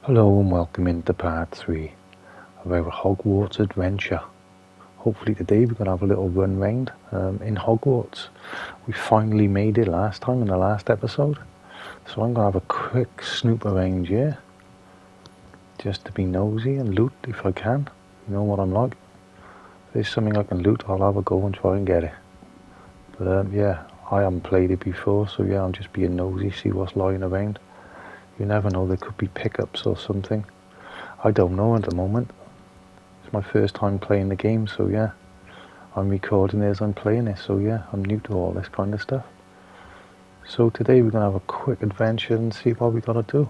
Hello and welcome into part 3 of our Hogwarts adventure. Hopefully today we're going to have a little run round in Hogwarts. We finally made it last time in the last episode, so I'm going to have a quick snoop around here just to be nosy and loot if I can. You know what I'm like. If there's something I can loot, I'll have a go and try and get it. But yeah, I haven't played it before, so yeah, I'm just being nosy, see what's lying around. You never know, there could be pickups or something. I don't know at the moment. It's my first time playing the game, so yeah. I'm recording as I'm playing it, so yeah, I'm new to all this kind of stuff. So today we're going to have a quick adventure and see what we got to do.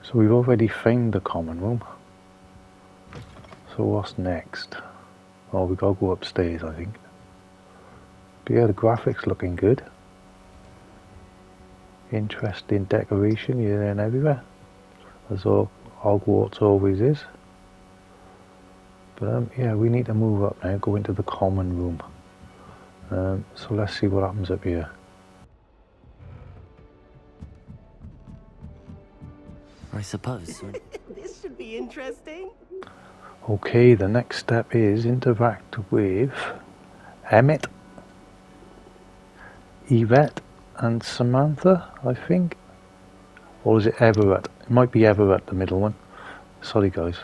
So we've already found the common room. So what's next? Oh, we got to go upstairs, I think. But yeah, the graphics looking good. Interesting decoration here and everywhere, as all Hogwarts always is. But yeah, we need to move up now, go into the common room. So let's see what happens up here. I suppose. This should be interesting. Okay, the next step is interact with Emmett, Yvette and Samantha, I think. Or is it Everett? It might be Everett, the middle one. Sorry guys.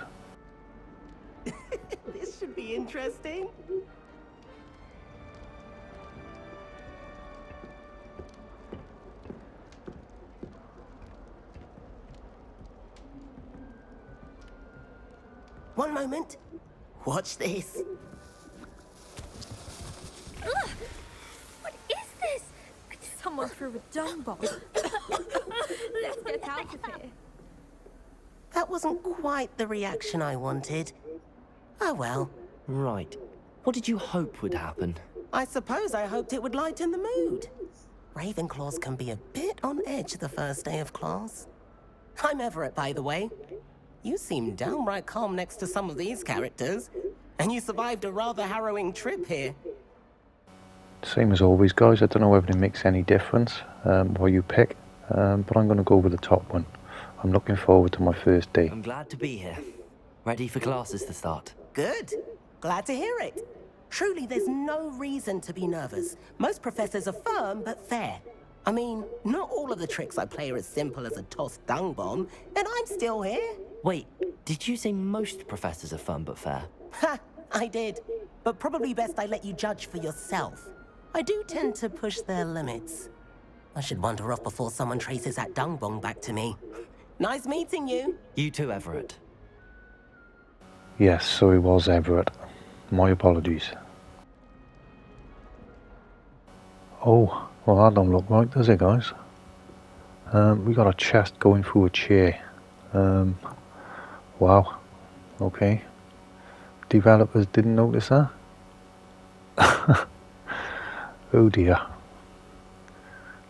This should be interesting. One moment. Watch this. Ugh! What is this? Someone threw a dung bomb. Let's get out of here. That wasn't quite the reaction I wanted. Oh well. Right. What did you hope would happen? I suppose I hoped it would lighten the mood. Ravenclaws can be a bit on edge the first day of class. I'm Everett, by the way. You seem downright calm next to some of these characters. And you survived a rather harrowing trip here. Same as always guys, I don't know whether it makes any difference what you pick, but I'm going to go with the top one. I'm looking forward to my first day. I'm glad to be here. Ready for classes to start. Good. Glad to hear it. Truly, there's no reason to be nervous. Most professors are firm but fair. I mean, not all of the tricks I play are as simple as a tossed dung bomb, and I'm still here. Wait, did you say most professors are fun but fair? Ha! I did. But probably best I let you judge for yourself. I do tend to push their limits. I should wander off before someone traces that dung bomb back to me. Nice meeting you. You too, Everett. Yes, so it was Everett. My apologies. Oh, well that don't look right, does it guys? We got a chest going through a chair. Wow. Okay. Developers didn't notice that? Oh dear.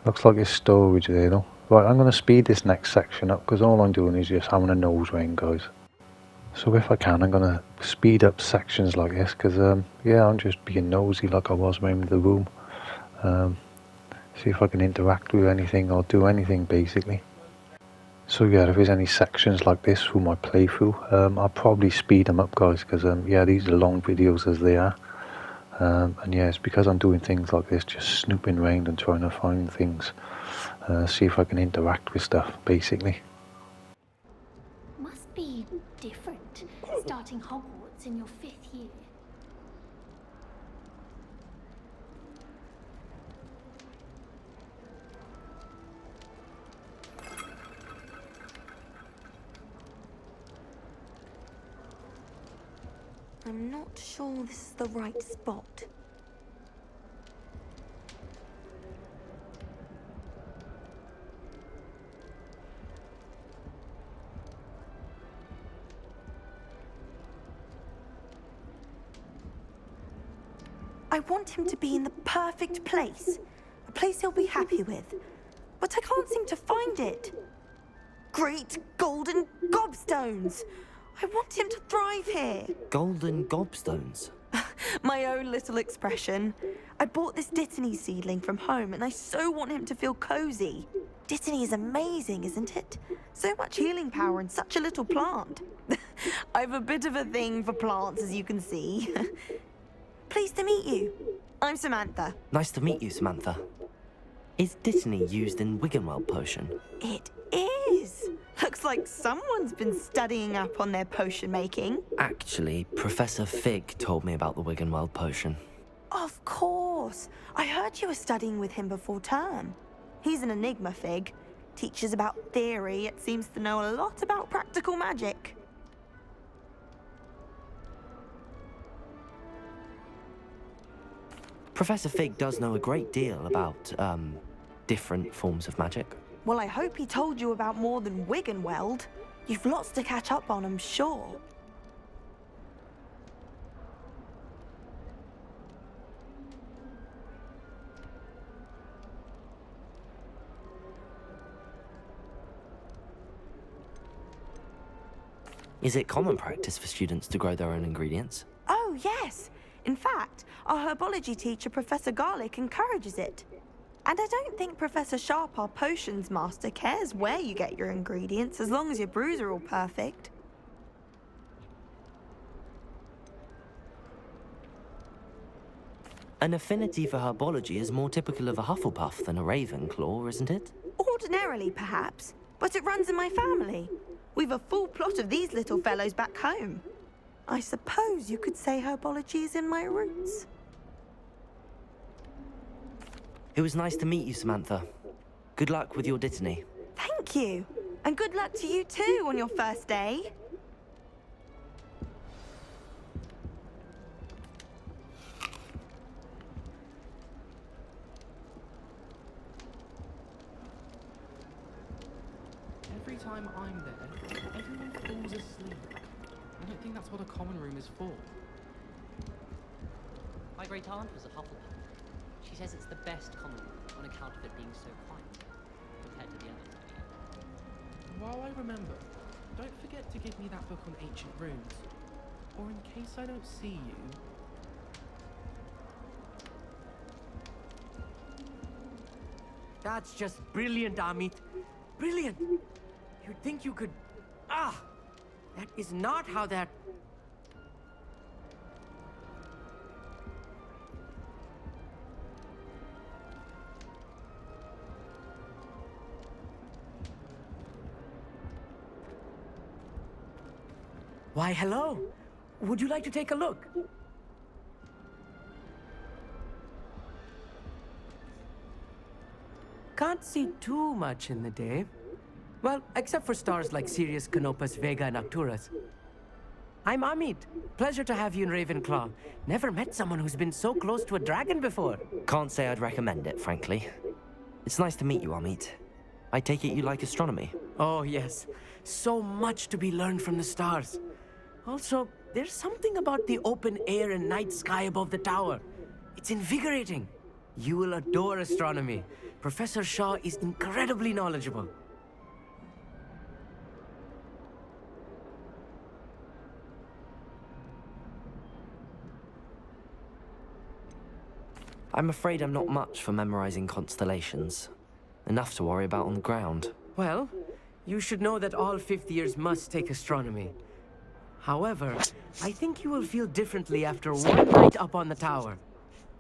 Looks like it's storage there though. Right, I'm going to speed this next section up because all I'm doing is just having a nose round guys. So if I can, I'm going to speed up sections like this because yeah, I'm just being nosy like I was around the room. See if I can interact with anything or do anything basically. So yeah, if there's any sections like this through my playthrough, I'll probably speed them up guys because yeah, these are long videos as they are. And yeah, it's because I'm doing things like this, just snooping around and trying to find things. See if I can interact with stuff basically. Must be different starting Hogwarts in your 5th year. I'm not sure this is the right spot. I want him to be in the perfect place. A place he'll be happy with. But I can't seem to find it. Great golden gobstones! I want him to thrive here. Golden gobstones. My own little expression. I bought this Dittany seedling from home and I so want him to feel cozy. Dittany is amazing, isn't it? So much healing power in such a little plant. I've a bit of a thing for plants, as you can see. Pleased to meet you. I'm Samantha. Nice to meet you, Samantha. Is Dittany used in Wiggenweld potion? It is. Looks like someone's been studying up on their potion making. Actually, Professor Fig told me about the Wiggenweld potion. Of course. I heard you were studying with him before term. He's an enigma, Fig. Teaches about theory, yet seems to know a lot about practical magic. Professor Fig does know a great deal about, different forms of magic. Well, I hope he told you about more than Wiggenweld. You've lots to catch up on, I'm sure. Is it common practice for students to grow their own ingredients? Oh, yes. In fact, our herbology teacher, Professor Garlick, encourages it. And I don't think Professor Sharp, our potions master, cares where you get your ingredients, as long as your brews are all perfect. An affinity for herbology is more typical of a Hufflepuff than a Ravenclaw, isn't it? Ordinarily, perhaps, but it runs in my family. We've a full plot of these little fellows back home. I suppose you could say herbology is in my roots. It was nice to meet you, Samantha. Good luck with your Dittany. Thank you. And good luck to you too on your first day. Every time I'm there, everyone falls asleep. I don't think that's what a common room is for. My great aunt was a Hufflepuff. She says it's the best common room on account of it being so quiet compared to the others. While I remember, don't forget to give me that book on ancient runes. Or in case I don't see you... That's just brilliant, Amit. Brilliant! You'd think you could... That is not how that... Why, hello. Would you like to take a look? Can't see too much in the day. Well, except for stars like Sirius, Canopus, Vega, and Arcturus. I'm Amit. Pleasure to have you in Ravenclaw. Never met someone who's been so close to a dragon before. Can't say I'd recommend it, frankly. It's nice to meet you, Amit. I take it you like astronomy? Oh, yes. So much to be learned from the stars. Also, there's something about the open air and night sky above the tower. It's invigorating. You will adore astronomy. Professor Shaw is incredibly knowledgeable. I'm afraid I'm not much for memorizing constellations. Enough to worry about on the ground. Well, you should know that all fifth years must take astronomy. However, I think you will feel differently after one night up on the tower.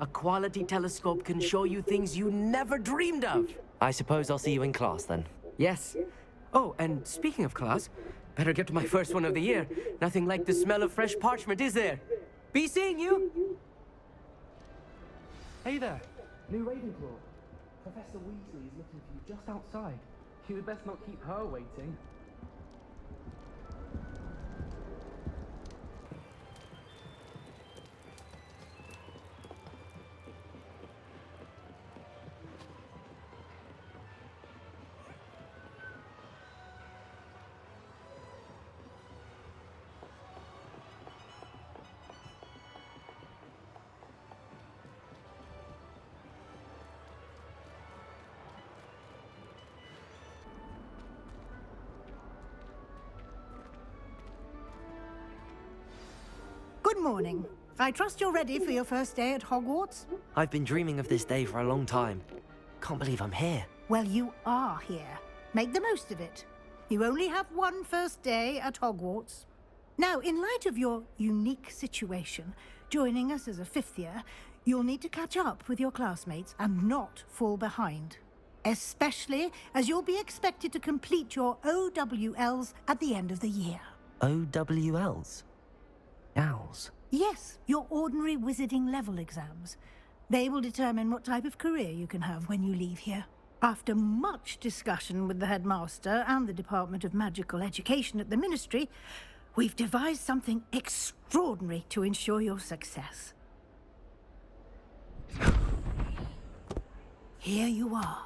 A quality telescope can show you things you never dreamed of. I suppose I'll see you in class then. Yes. Oh, and speaking of class, better get to my first one of the year. Nothing like the smell of fresh parchment, is there? Be seeing you! Hey there, new Ravenclaw. Professor Weasley is looking for you just outside. You had best not keep her waiting. Good morning. I trust you're ready for your first day at Hogwarts? I've been dreaming of this day for a long time. Can't believe I'm here. Well, you are here. Make the most of it. You only have one first day at Hogwarts. Now, in light of your unique situation, joining us as a fifth year, you'll need to catch up with your classmates and not fall behind. Especially as you'll be expected to complete your OWLs at the end of the year. OWLs? Owls? Yes, your ordinary wizarding level exams. They will determine what type of career you can have when you leave here. After much discussion with the headmaster and the Department of Magical Education at the Ministry, we've devised something extraordinary to ensure your success. Here you are.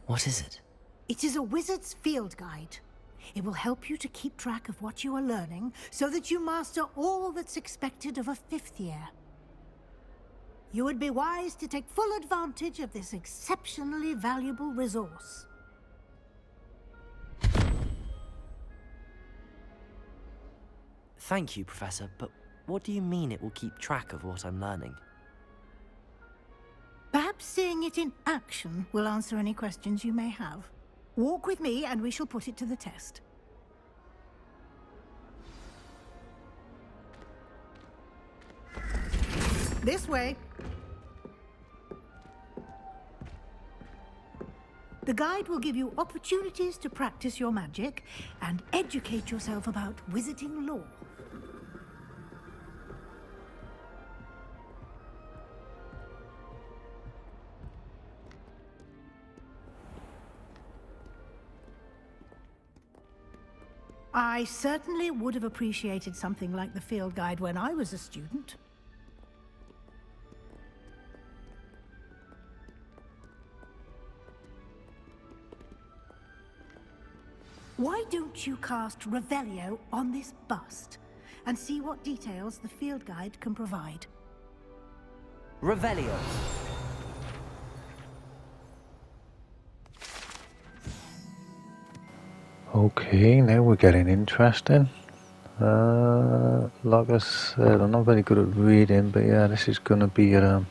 What is it? It is a wizard's field guide. It will help you to keep track of what you are learning so that you master all that's expected of a fifth year. You would be wise to take full advantage of this exceptionally valuable resource. Thank you, Professor, but what do you mean it will keep track of what I'm learning? Perhaps seeing it in action will answer any questions you may have. Walk with me and we shall put it to the test. This way. The guide will give you opportunities to practice your magic and educate yourself about wizarding lore. I certainly would have appreciated something like the field guide when I was a student. Why don't you cast Revelio on this bust and see what details the field guide can provide? Revelio! Okay, now we're getting interesting. Like I said, I'm not very good at reading, but yeah, this is going to be a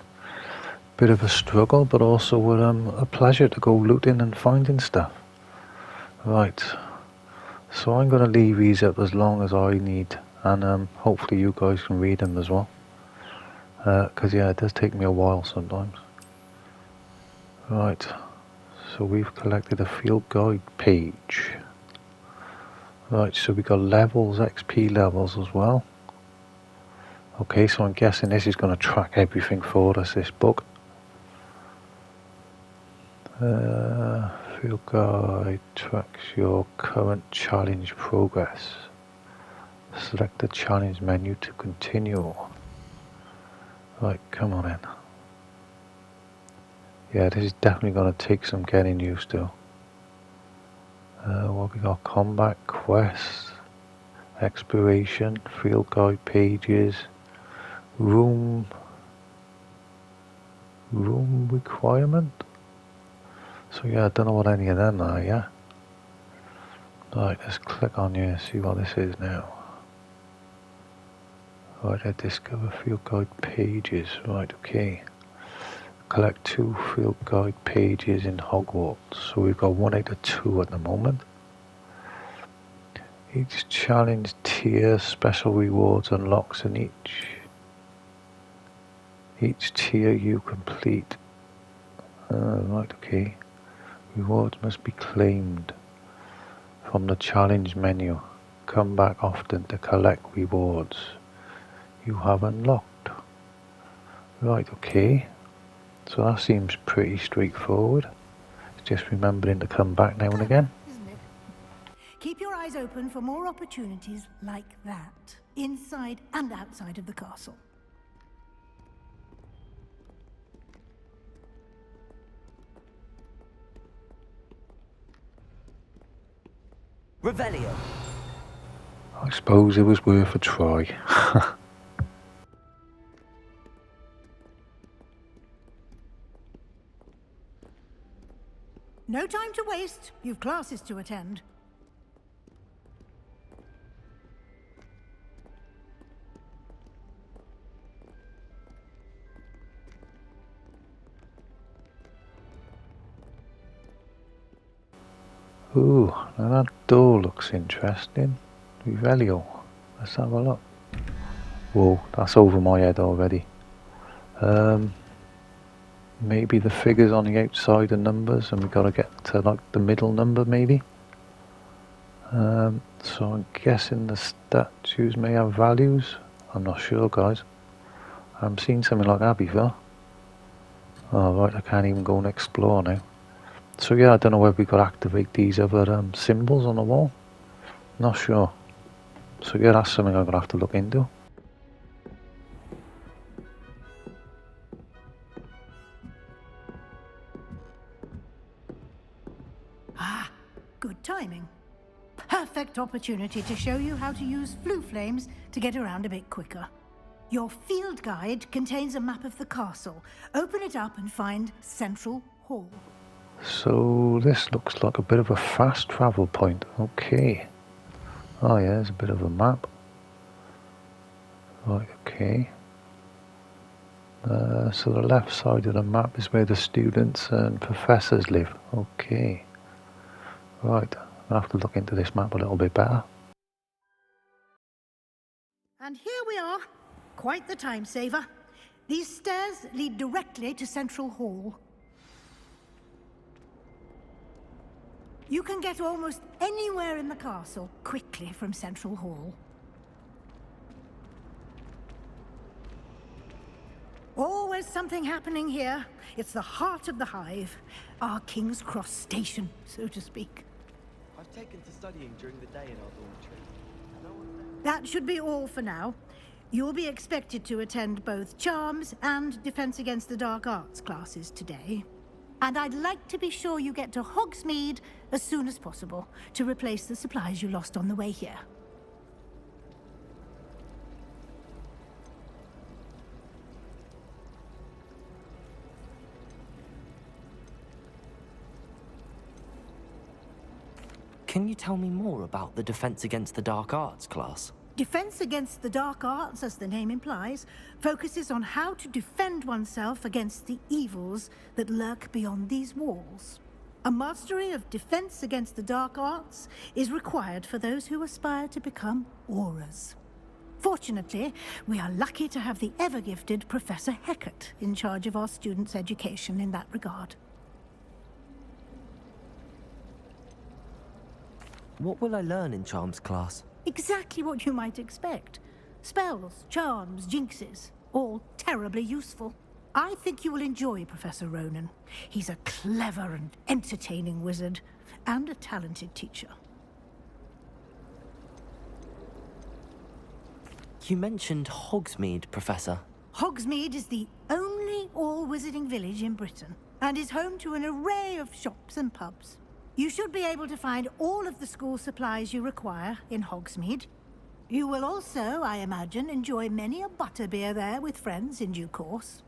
bit of a struggle, but also a pleasure to go looting and finding stuff. Right, so I'm going to leave these up as long as I need, and hopefully you guys can read them as well. Because yeah, it does take me a while sometimes. Right, so we've collected a field guide page. Right, so we got levels, XP levels as well. Okay, so I'm guessing this is going to track everything for us, this book. Field guide tracks your current challenge progress. Select the challenge menu to continue. Right, come on in. Yeah, this is definitely going to take some getting used to. What we got? Combat quests, exploration, field guide pages, room requirement. So yeah, I don't know what any of them are. Yeah. Right, let's click on here and see what this is now. Right, I discover field guide pages. Right, okay. Collect 2 field guide pages in Hogwarts. So we've got 1 out of 2 at the moment. Each challenge tier, special rewards unlocks in each tier you complete. Right, okay. Rewards must be claimed from the challenge menu. Come back often to collect rewards you have unlocked. Right, okay. So that seems pretty straightforward. It's just remembering to come back now and again. Isn't it? Keep your eyes open for more opportunities like that, inside and outside of the castle. Revelio! I suppose it was worth a try. time to waste. You've classes to attend. Ooh, now that door looks interesting. Revelio. Let's have a look. Whoa, that's over my head already. Maybe the figures on the outside are numbers and we gotta get to like the middle number maybe. So I'm guessing the statues may have values. I'm not sure, guys. I haven't seen something like that before. Oh right, I can't even go and explore now. So yeah, I don't know whether we could activate these other symbols on the wall. Not sure. So yeah, that's something I'm gonna have to look into. Ah, good timing. Perfect opportunity to show you how to use flue flames to get around a bit quicker. Your field guide contains a map of the castle. Open it up and find Central Hall. So this looks like a bit of a fast travel point. Okay. Oh yeah, there's a bit of a map. Right, okay. So the left side of the map is where the students and professors live. Okay. Right, I'll have to look into this map a little bit better. And here we are. Quite the time saver. These stairs lead directly to Central Hall. You can get almost anywhere in the castle quickly from Central Hall. Always something happening here. It's the heart of the hive. Our King's Cross station, so to speak. I've taken to studying during the day in our dormitory. That should be all for now. You'll be expected to attend both Charms and Defense Against the Dark Arts classes today. And I'd like to be sure you get to Hogsmeade as soon as possible to replace the supplies you lost on the way here. Can you tell me more about the Defense Against the Dark Arts class? Defense Against the Dark Arts, as the name implies, focuses on how to defend oneself against the evils that lurk beyond these walls. A mastery of Defense Against the Dark Arts is required for those who aspire to become Aurors. Fortunately, we are lucky to have the ever-gifted Professor Hecat in charge of our students' education in that regard. What will I learn in Charms class? Exactly what you might expect. Spells, charms, jinxes, all terribly useful. I think you will enjoy Professor Ronan. He's a clever and entertaining wizard, and a talented teacher. You mentioned Hogsmeade, Professor. Hogsmeade is the only all-wizarding village in Britain, and is home to an array of shops and pubs. You should be able to find all of the school supplies you require in Hogsmeade. You will also, I imagine, enjoy many a butterbeer there with friends in due course.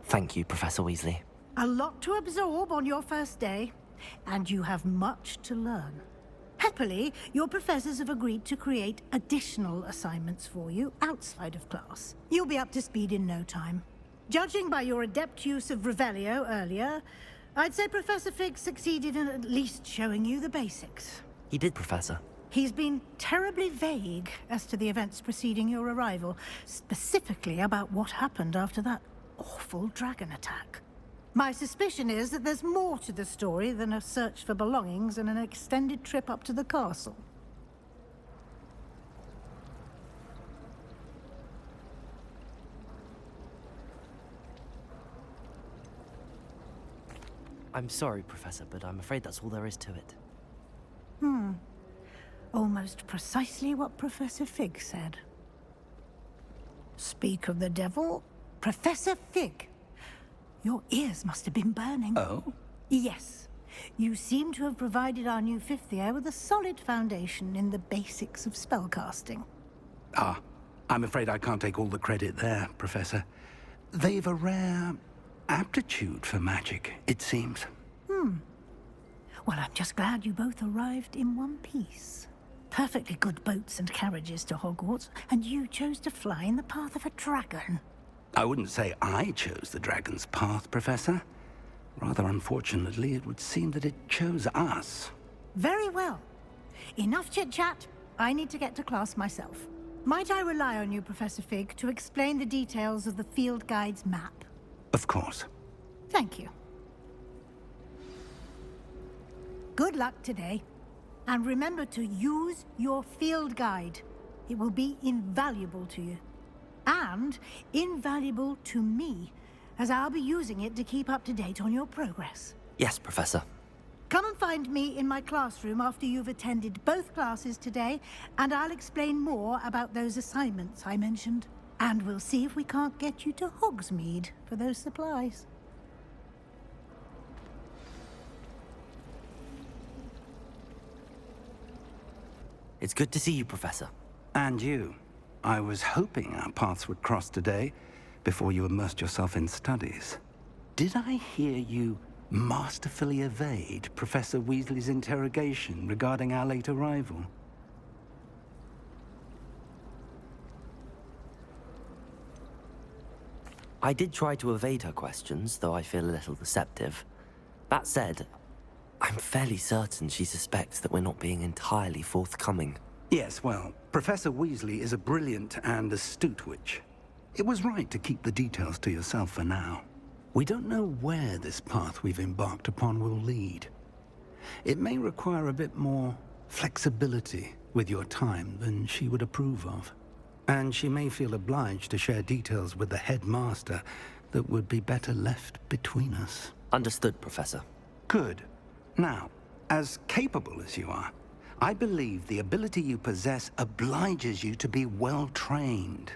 Thank you, Professor Weasley. A lot to absorb on your first day, and you have much to learn. Happily, your professors have agreed to create additional assignments for you outside of class. You'll be up to speed in no time. Judging by your adept use of Revelio earlier, I'd say Professor Fig succeeded in at least showing you the basics. He did, Professor. He's been terribly vague as to the events preceding your arrival, specifically about what happened after that awful dragon attack. My suspicion is that there's more to the story than a search for belongings and an extended trip up to the castle. I'm sorry, Professor, but I'm afraid that's all there is to it. Almost precisely what Professor Fig said. Speak of the devil, Professor Fig. Your ears must have been burning. Oh? Yes. You seem to have provided our new fifth year with a solid foundation in the basics of spellcasting. I'm afraid I can't take all the credit there, Professor. They've a rare aptitude for magic, it seems. Well, I'm just glad you both arrived in one piece. Perfectly good boats and carriages to Hogwarts, and you chose to fly in the path of a dragon. I wouldn't say I chose the dragon's path, Professor. Rather unfortunately, it would seem that it chose us. Very well. Enough chit-chat. I need to get to class myself. Might I rely on you, Professor Fig, to explain the details of the field guide's map? Of course. Thank you. Good luck today. And remember to use your field guide. It will be invaluable to you. And invaluable to me, as I'll be using it to keep up to date on your progress. Yes, Professor. Come and find me in my classroom after you've attended both classes today, and I'll explain more about those assignments I mentioned. And we'll see if we can't get you to Hogsmeade for those supplies. It's good to see you, Professor. And you. I was hoping our paths would cross today, before you immersed yourself in studies. Did I hear you masterfully evade Professor Weasley's interrogation regarding our late arrival? I did try to evade her questions, though I feel a little deceptive. That said, I'm fairly certain she suspects that we're not being entirely forthcoming. Yes, well, Professor Weasley is a brilliant and astute witch. It was right to keep the details to yourself for now. We don't know where this path we've embarked upon will lead. It may require a bit more flexibility with your time than she would approve of. And she may feel obliged to share details with the headmaster that would be better left between us. Understood, Professor. Good. Now, as capable as you are, I believe the ability you possess obliges you to be well trained.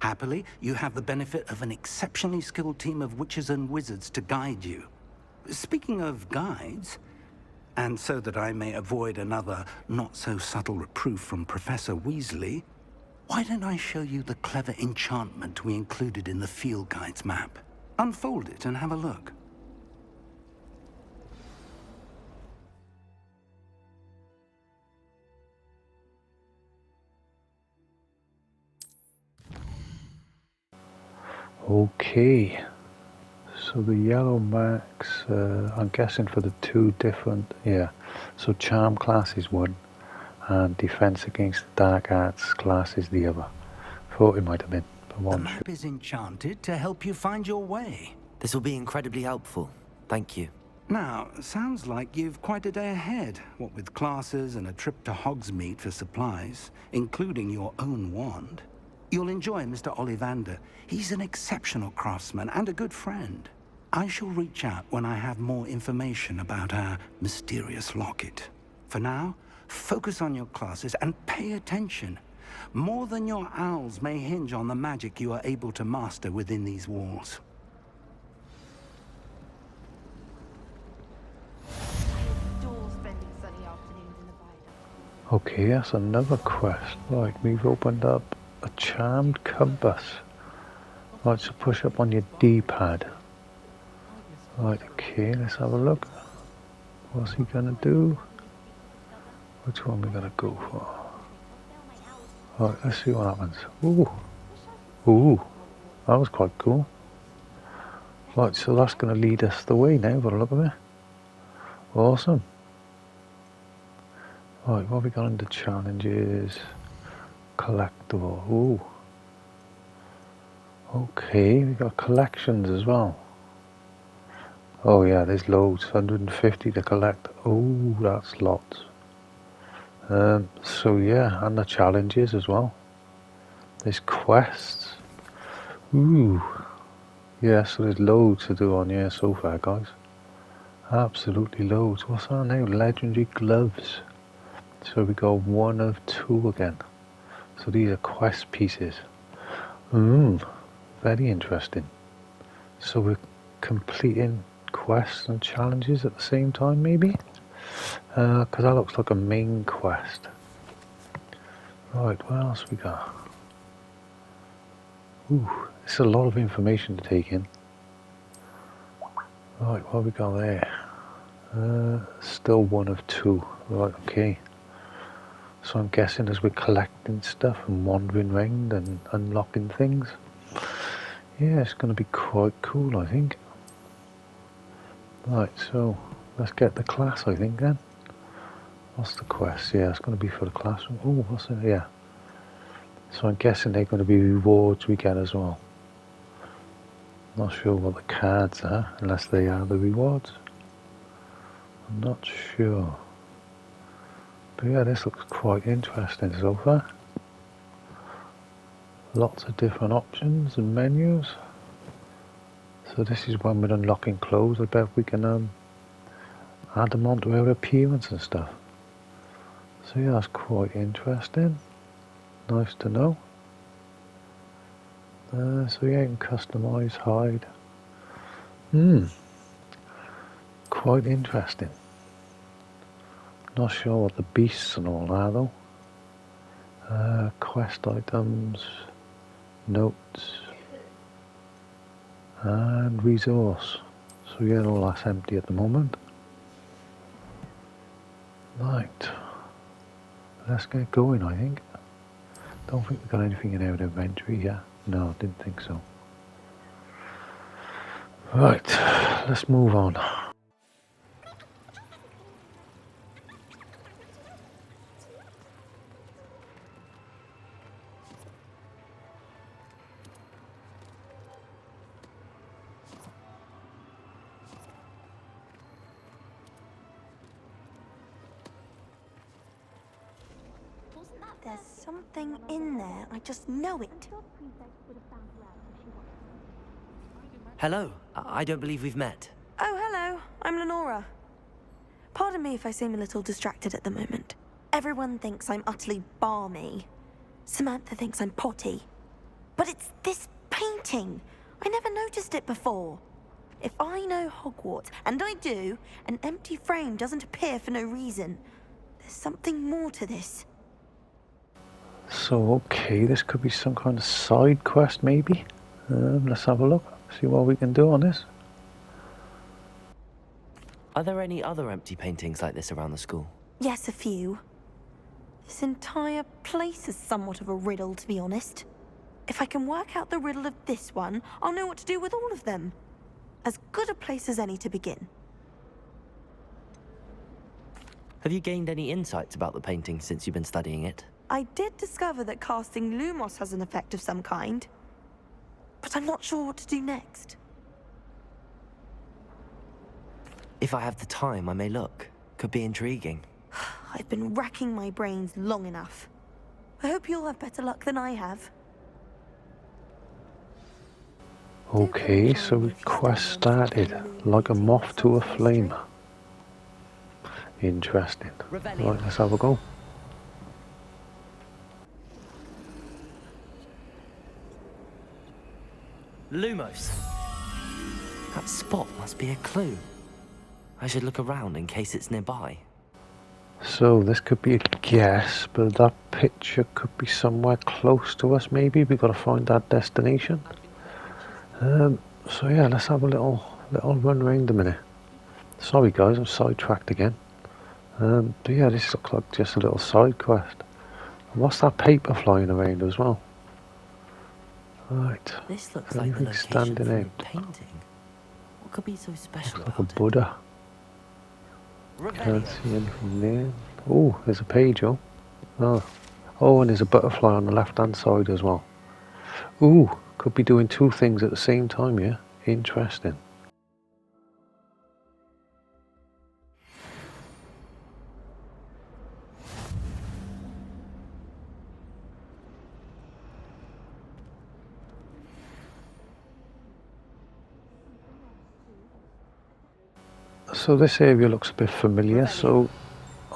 Happily, you have the benefit of an exceptionally skilled team of witches and wizards to guide you. Speaking of guides, and so that I may avoid another not-so-subtle reproof from Professor Weasley, why don't I show you the clever enchantment we included in the field guide's map? Unfold it and have a look. Okay, so the yellow marks, I'm guessing for the two different, so charm class is one, and defense against the dark arts class is the other. Thought it might have been, but The one. map is enchanted to help you find your way. This will be incredibly helpful. Thank you. Now, sounds like you've quite a day ahead, what with classes and a trip to Hogsmeade for supplies, including your own wand. You'll enjoy Mr. Ollivander. He's an exceptional craftsman and a good friend. I shall reach out when I have more information about our mysterious locket. For now, focus on your classes and pay attention. More than your owls may hinge on the magic you are able to master within these walls. Adore spending sunny afternoons in the Viaduct. Okay, that's another quest. Right, we've opened up a charmed compass. Right, so push up on your D-pad. Right, okay, let's have a look. What's he gonna do? Which one we gonna go for? Right, let's see what happens. Ooh, that was quite cool. Right, so that's gonna lead us the way now, by the look of it. Awesome. Right, what have we got under challenges? Collectible. Ooh. Okay, we got collections as well. Oh yeah, there's loads. 150 to collect. Oh, that's lots. So yeah, and the challenges as well. There's quests. Ooh. Yeah, so there's loads to do on here so far, guys. Absolutely loads. What's that now? Legendary gloves. So we got 1 of 2 again. So these are quest pieces. Very interesting. So we're completing quests and challenges at the same time, maybe? Because that looks like a main quest. Right, what else we got? Ooh, it's a lot of information to take in. Right, what have we got there? Still one of two. Right, okay. So I'm guessing as we're collecting stuff and wandering around and unlocking things, yeah, it's going to be quite cool, I think. Right, so let's get the class, I think, then. What's the quest? Yeah, it's going to be for the classroom. Oh, what's it? Yeah. So I'm guessing they're going to be rewards we get as well. Not sure what the cards are, unless they are the rewards. I'm not sure. But yeah, this looks quite interesting so far. Lots of different options and menus. So this is when we're unlocking clothes. I bet we can add them onto our appearance and stuff. So yeah, that's quite interesting. Nice to know. So yeah, you can customise, hide. Quite interesting. Not sure what the beasts and all are though. Quest items, notes, and resource. So yeah, all that's empty at the moment. Right, let's get going, I think. Don't think we've got anything in our inventory yet. No, didn't think so. Right, let's move on. There's something in there. I just know it. Hello. I don't believe we've met. Oh, hello. I'm Lenora. Pardon me if I seem a little distracted at the moment. Everyone thinks I'm utterly balmy. Samantha thinks I'm potty. But it's this painting. I never noticed it before. If I know Hogwarts, and I do, an empty frame doesn't appear for no reason. There's something more to this. So okay, this could be some kind of side quest maybe. Let's have a look, see what we can do on this. Are there any other empty paintings like this around the school? Yes, a few. This entire place is somewhat of a riddle, to be honest. If I can work out the riddle of this one, I'll know what to do with all of them. As good a place as any to begin. Have you gained any insights about the painting since you've been studying it? I did discover that casting Lumos has an effect of some kind, but I'm not sure what to do next. If I have the time, I may look. Could be intriguing. I've been racking my brains long enough. I hope you'll have better luck than I have. Okay, so we quest started like a moth to a flame. Interesting. Right, let's have a go. Lumos. That spot must be a clue. I should look around in case it's nearby. So this could be a guess, but that picture could be somewhere close to us maybe. We've got to find that destination. So yeah, let's have a little run around a minute. Sorry guys, I'm sidetracked again. But yeah, this looks like just a little side quest. What's that paper flying around as well? Right. This looks like the location standing for a out. painting. What could be so special Looks like a about Buddha. Can't see anything there. Oh, there's a page, oh. Oh, and there's a butterfly on the left-hand side as well. Ooh, could be doing two things at the same time, yeah? Interesting. So this area looks a bit familiar, so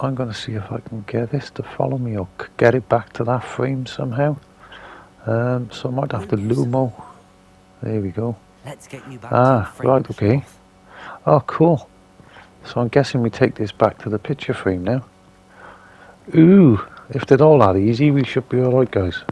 I'm going to see if I can get this to follow me or get it back to that frame somehow. So I might have to Lumo. There we go. Let's get you back to the frame, right, okay. Sloth. Oh, cool. So I'm guessing we take this back to the picture frame now. Ooh, if they're all that easy, we should be alright, guys.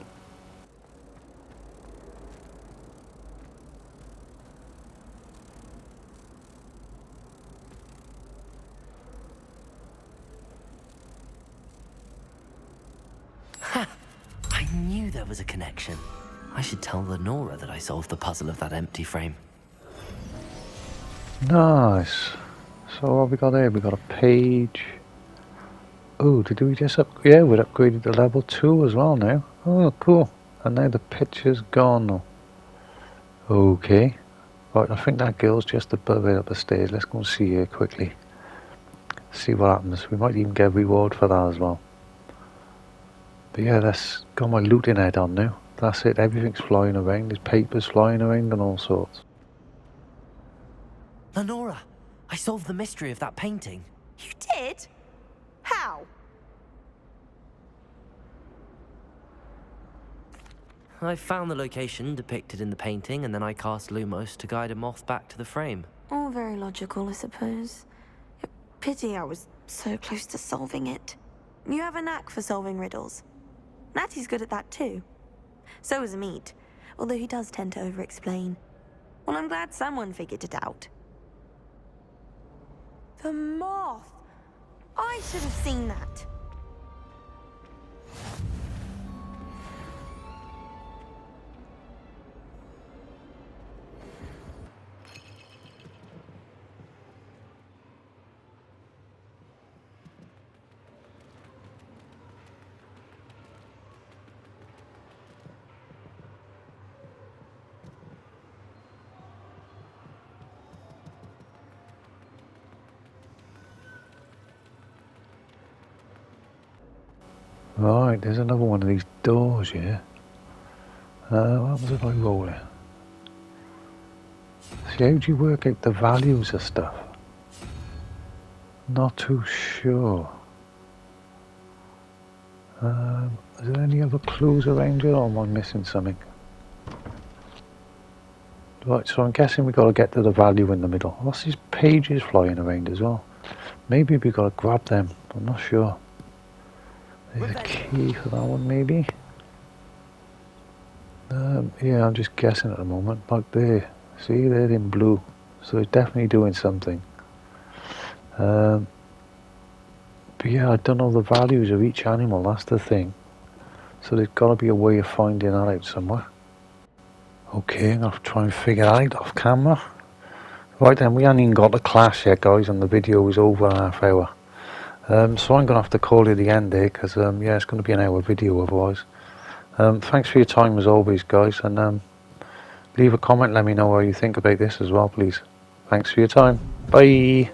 knew there was a connection. I should tell Lenora that I solved the puzzle of that empty frame. Nice. So what have we got here? We got a page. Oh, did we just yeah, we're upgraded to level 2 as well now. Oh, cool. And now the picture's gone. Okay. Right, I think that girl's just above it up the stairs. Let's go and see her quickly. See what happens. We might even get a reward for that as well. But yeah, that's got my looting head on now. That's it, everything's flying around. There's papers flying around and all sorts. Lenora, I solved the mystery of that painting. You did? How? I found the location depicted in the painting, and then I cast Lumos to guide a moth back to the frame. All very logical, I suppose. Pity I was so close to solving it. You have a knack for solving riddles. Natty's good at that too. So is Meat, although he does tend to over-explain. Well, I'm glad someone figured it out. The moth! I should have seen that. Right, there's another one of these doors here. What happens if I roll it? See, how do you work out the values of stuff? Not too sure. Is there any other clues around here, or am I missing something? Right, so I'm guessing we've got to get to the value in the middle. What's these pages flying around as well? Maybe we've got to grab them, I'm not sure. There's a key for that one, maybe. Yeah, I'm just guessing at the moment. Like there, see, they're in blue, so it's definitely doing something. But yeah, I don't know the values of each animal. That's the thing. So there's got to be a way of finding that out somewhere. Okay, I'm gonna have to try and figure that out off camera. Right then, we haven't even got the class yet, guys, and the video is over a half hour. So I'm going to have to call it the end there, because yeah, it's going to be an hour video otherwise. Thanks for your time as always, guys, and leave a comment, let me know what you think about this as well, please. Thanks for your time. Bye.